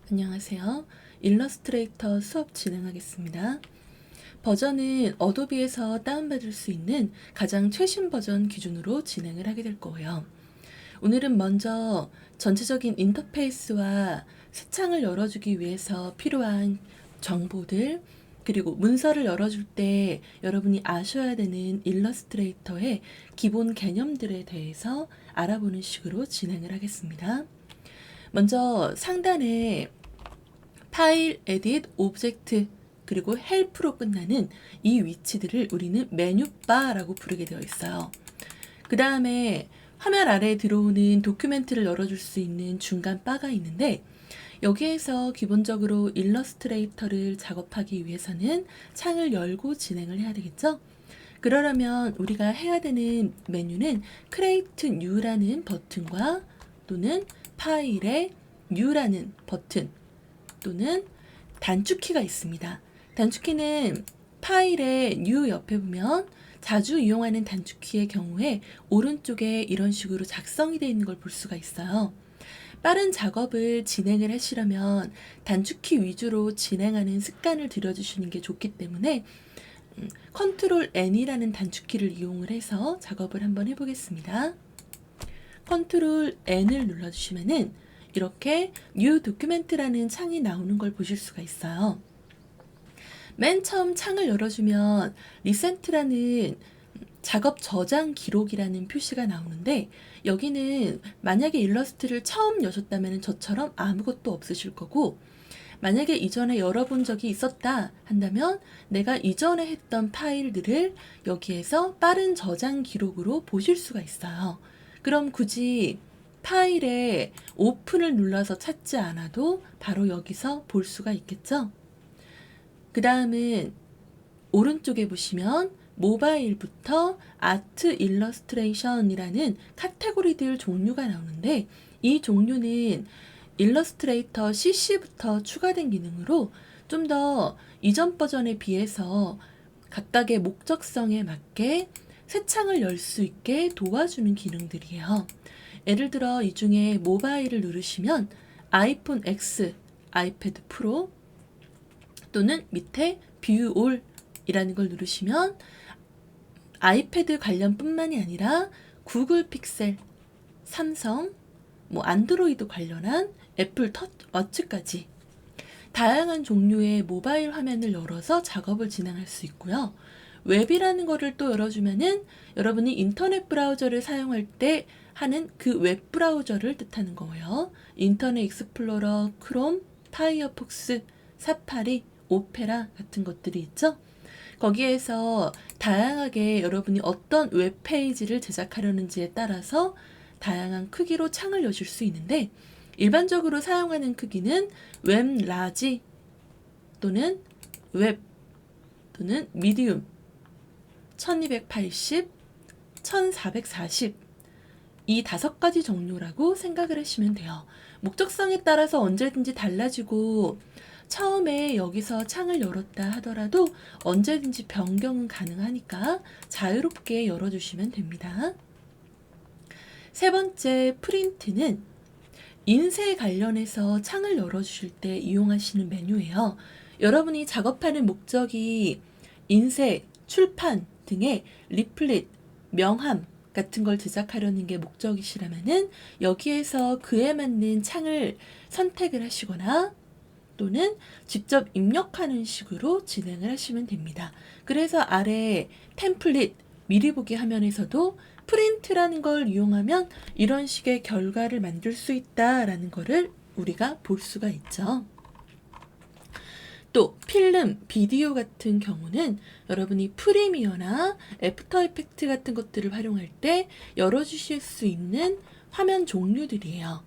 안녕하세요. 일러스트레이터 수업 진행하겠습니다. 버전은 어도비에서 다운받을 수 있는 가장 최신 버전 기준으로 진행을 하게 될 거예요. 오늘은 먼저 전체적인 인터페이스와 새 창을 열어주기 위해서 필요한 정보들, 그리고 문서를 열어줄 때 여러분이 아셔야 되는 일러스트레이터의 기본 개념들에 대해서 알아보는 식으로 진행을 하겠습니다. 먼저 상단에 파일, 에딧, 오브젝트, 그리고 헬프로 끝나는 이 위치들을 우리는 메뉴바라고 부르게 되어 있어요. 그 다음에 화면 아래에 들어오는 도큐멘트를 열어줄 수 있는 중간 바가 있는데, 여기에서 기본적으로 일러스트레이터를 작업하기 위해서는 창을 열고 진행을 해야 되겠죠? 그러려면 우리가 해야 되는 메뉴는 Create New라는 버튼과 또는 파일에 New라는 버튼 또는 단축키가 있습니다. 단축키는 파일의 New 옆에 보면 자주 이용하는 단축키의 경우에 오른쪽에 이런 식으로 작성이 되어 있는 걸 볼 수가 있어요. 빠른 작업을 진행을 하시려면 단축키 위주로 진행하는 습관을 들여주시는 게 좋기 때문에 컨트롤 N이라는 단축키를 이용을 해서 작업을 한번 해보겠습니다. 컨트롤 N을 눌러주시면은 이렇게 New Document라는 창이 나오는 걸 보실 수가 있어요. 맨 처음 창을 열어주면 Recent라는 작업 저장 기록이라는 표시가 나오는데, 여기는 만약에 일러스트를 처음 여셨다면 저처럼 아무것도 없으실 거고, 만약에 이전에 열어본 적이 있었다 한다면 내가 이전에 했던 파일들을 여기에서 빠른 저장 기록으로 보실 수가 있어요. 그럼 굳이 파일에 오픈을 눌러서 찾지 않아도 바로 여기서 볼 수가 있겠죠? 그 다음은 오른쪽에 보시면 모바일부터 아트 일러스트레이션이라는 카테고리들 종류가 나오는데, 이 종류는 일러스트레이터 CC부터 추가된 기능으로 좀 더 이전 버전에 비해서 각각의 목적성에 맞게 새 창을 열 수 있게 도와주는 기능들이에요. 예를 들어 이 중에 모바일을 누르시면 아이폰 X, 아이패드 프로 또는 밑에 뷰 올 이라는 걸 누르시면 아이패드 관련뿐만이 아니라 구글 픽셀, 삼성, 안드로이드 관련한 애플 터치워치까지 다양한 종류의 모바일 화면을 열어서 작업을 진행할 수 있고요. 웹이라는 거를 또 열어주면은 여러분이 인터넷 브라우저를 사용할 때 하는 그 웹 브라우저를 뜻하는 거예요. 인터넷 익스플로러, 크롬, 파이어폭스, 사파리, 오페라 같은 것들이 있죠. 거기에서 다양하게 여러분이 어떤 웹페이지를 제작하려는지에 따라서 다양한 크기로 창을 여실 수 있는데, 일반적으로 사용하는 크기는 웹 라지 또는 웹 또는 미디움 1280, 1440 이 5가지 종류라고 생각을 하시면 돼요. 목적성에 따라서 언제든지 달라지고 처음에 여기서 창을 열었다 하더라도 언제든지 변경은 가능하니까 자유롭게 열어주시면 됩니다. 세 번째 프린트는 인쇄 관련해서 창을 열어주실 때 이용하시는 메뉴예요. 여러분이 작업하는 목적이 인쇄, 출판 등의 리플릿, 명함 같은 걸 제작하려는 게 목적이시라면은 여기에서 그에 맞는 창을 선택을 하시거나 또는 직접 입력하는 식으로 진행을 하시면 됩니다. 그래서 아래 템플릿, 미리 보기 화면에서도 프린트라는 걸 이용하면 이런 식의 결과를 만들 수 있다라는 거를 우리가 볼 수가 있죠. 또 필름, 비디오 같은 경우는 여러분이 프리미어나 애프터 이펙트 같은 것들을 활용할 때 열어주실 수 있는 화면 종류들이에요.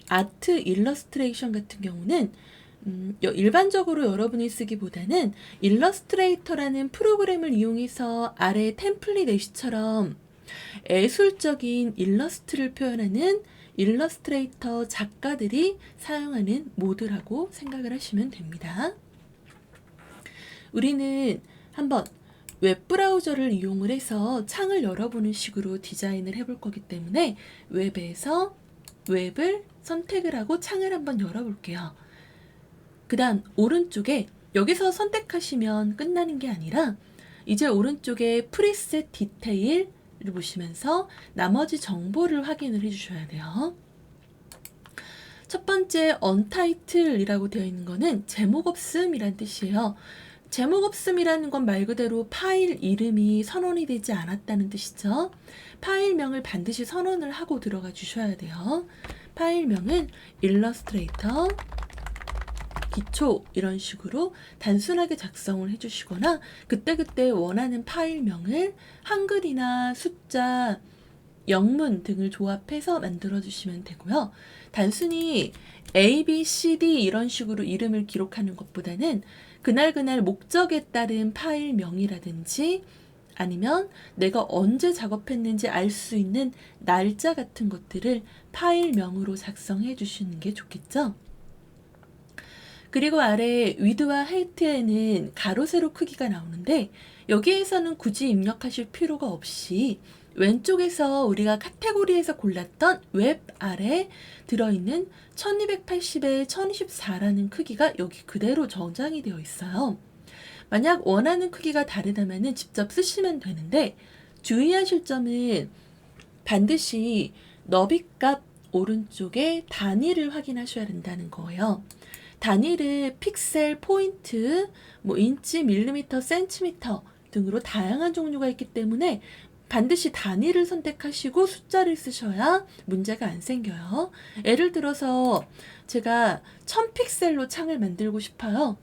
아트 일러스트레이션 같은 경우는 일반적으로 여러분이 쓰기보다는 일러스트레이터라는 프로그램을 이용해서 아래 템플릿 애쉬처럼 예술적인 일러스트를 표현하는 일러스트레이터 작가들이 사용하는 모드라고 생각을 하시면 됩니다. 우리는 한번 웹브라우저를 이용을 해서 창을 열어보는 식으로 디자인을 해볼 거기 때문에 웹에서 웹을 선택을 하고 창을 한번 열어볼게요. 그 다음 오른쪽에 여기서 선택하시면 끝나는 게 아니라 이제 오른쪽에 프리셋 디테일을 보시면서 나머지 정보를 확인을 해주셔야 돼요. 첫 번째 언타이틀이라고 되어 있는 거는 제목 없음이란 뜻이에요. 제목 없음이라는 건 말 그대로 파일 이름이 선언이 되지 않았다는 뜻이죠. 파일명을 반드시 선언을 하고 들어가 주셔야 돼요. 파일명은 일러스트레이터 기초 이런 식으로 단순하게 작성을 해주시거나 그때그때 원하는 파일명을 한글이나 숫자, 영문 등을 조합해서 만들어 주시면 되고요. 단순히 A, B, C, D 이런 식으로 이름을 기록하는 것보다는 그날 목적에 따른 파일명이라든지 아니면 내가 언제 작업했는지 알 수 있는 날짜 같은 것들을 파일명으로 작성해 주시는 게 좋겠죠. 그리고 아래 위드와 하이트에는 가로 세로 크기가 나오는데 여기에서는 굳이 입력하실 필요가 없이 왼쪽에서 우리가 카테고리에서 골랐던 웹 아래 들어있는 1280에 1024라는 크기가 여기 그대로 저장이 되어 있어요. 만약 원하는 크기가 다르다면 직접 쓰시면 되는데 주의하실 점은 반드시 너비값 오른쪽에 단위를 확인하셔야 된다는 거예요. 단위를 픽셀, 포인트, 인치, 밀리미터, 센티미터 등으로 다양한 종류가 있기 때문에 반드시 단위를 선택하시고 숫자를 쓰셔야 문제가 안 생겨요. 예를 들어서 제가 1000픽셀로 창을 만들고 싶어요.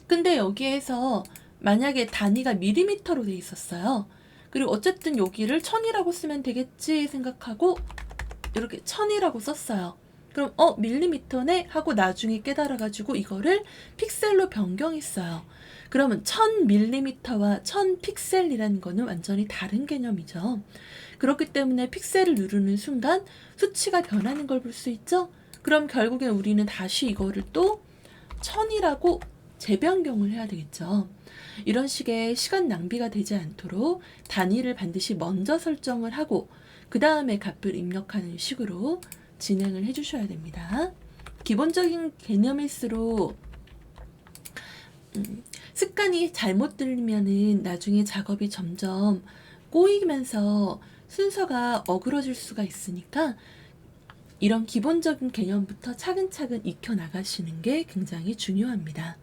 근데 여기에서 만약에 단위가 밀리미터로 돼 있었어요. 그리고 어쨌든 여기를 1000이라고 쓰면 되겠지 생각하고 이렇게 1000이라고 썼어요. 그럼 밀리미터네 하고 나중에 깨달아가지고 이거를 픽셀로 변경했어요. 그러면 1000밀리미터와 1000픽셀이라는 거는 완전히 다른 개념이죠. 그렇기 때문에 픽셀을 누르는 순간 수치가 변하는 걸 볼 수 있죠. 그럼 결국엔 우리는 다시 이거를 또 1000이라고 재변경을 해야 되겠죠. 이런 식의 시간 낭비가 되지 않도록 단위를 반드시 먼저 설정을 하고 그 다음에 값을 입력하는 식으로 진행을 해주셔야 됩니다. 기본적인 개념일수록 습관이 잘못 들리면은 나중에 작업이 점점 꼬이면서 순서가 어그러질 수가 있으니까 이런 기본적인 개념부터 차근차근 익혀 나가시는 게 굉장히 중요합니다.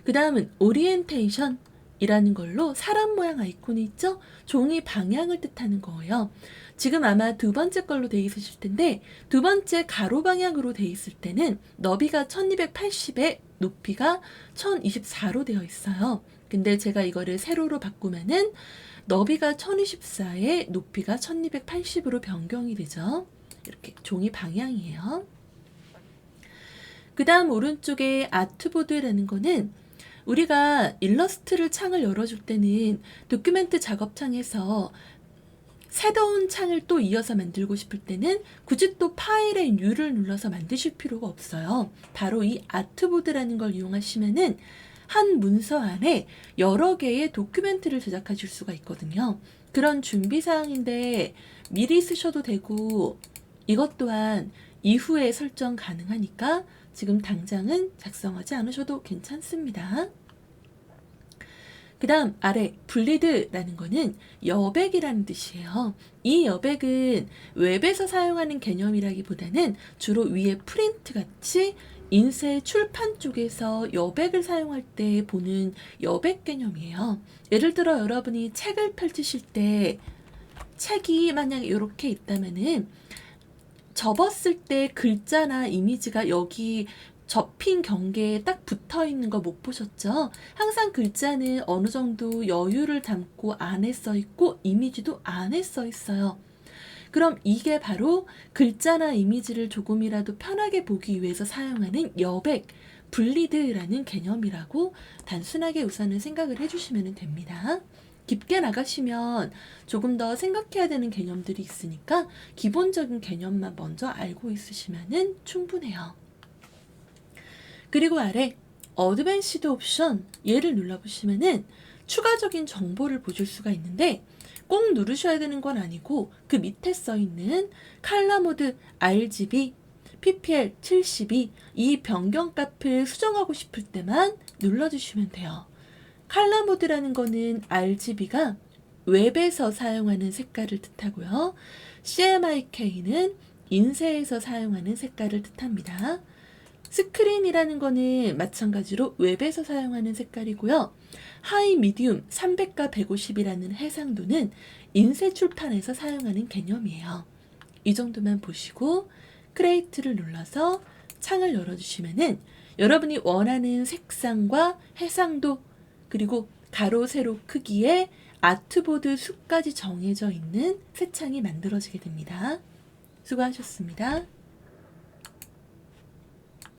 그 다음은 오리엔테이션 이라는 걸로 사람 모양 아이콘이 있죠? 종이 방향을 뜻하는 거예요. 지금 아마 두 번째 걸로 돼 있으실 텐데 두 번째 가로 방향으로 돼 있을 때는 너비가 1280에 높이가 1024로 되어 있어요. 근데 제가 이거를 세로로 바꾸면은 너비가 1024에 높이가 1280으로 변경이 되죠. 이렇게 종이 방향이에요. 그 다음 오른쪽에 아트보드라는 거는 우리가 일러스트를 창을 열어줄 때는 도큐멘트 작업창에서 새로운 창을 또 이어서 만들고 싶을 때는 굳이 또 파일의 U를 눌러서 만드실 필요가 없어요. 바로 이 아트보드라는 걸 이용하시면은 한 문서 안에 여러 개의 도큐멘트를 제작하실 수가 있거든요. 그런 준비사항인데 미리 쓰셔도 되고 이것 또한 이후에 설정 가능하니까 지금 당장은 작성하지 않으셔도 괜찮습니다. 그 다음 아래 블리드라는 거는 여백이라는 뜻이에요. 이 여백은 웹에서 사용하는 개념이라기보다는 주로 위에 프린트 같이 인쇄 출판 쪽에서 여백을 사용할 때 보는 여백 개념이에요. 예를 들어 여러분이 책을 펼치실 때 책이 만약에 이렇게 있다면은 접었을 때 글자나 이미지가 여기 접힌 경계에 딱 붙어 있는 거 못 보셨죠? 항상 글자는 어느 정도 여유를 담고 안에 써 있고 이미지도 안에 써 있어요. 그럼 이게 바로 글자나 이미지를 조금이라도 편하게 보기 위해서 사용하는 여백, 블리드라는 개념이라고 단순하게 우선은 생각을 해주시면 됩니다. 깊게 나가시면 조금 더 생각해야 되는 개념들이 있으니까 기본적인 개념만 먼저 알고 있으시면 충분해요. 그리고 아래 어드밴시드 옵션 얘를 눌러보시면은 추가적인 정보를 보실 수가 있는데 꼭 누르셔야 되는 건 아니고 그 밑에 써 있는 컬러 모드 RGB PPL 72 이 변경값을 수정하고 싶을 때만 눌러주시면 돼요. 컬러 모드라는 거는 RGB가 웹에서 사용하는 색깔을 뜻하고요. CMYK는 인쇄에서 사용하는 색깔을 뜻합니다. 스크린이라는 거는 마찬가지로 웹에서 사용하는 색깔이고요. 하이, 미디움, 300과 150이라는 해상도는 인쇄 출판에서 사용하는 개념이에요. 이 정도만 보시고 크리에이트를 눌러서 창을 열어주시면은 여러분이 원하는 색상과 해상도 그리고 가로, 세로 크기에 아트보드 수까지 정해져 있는 새 창이 만들어지게 됩니다. 수고하셨습니다.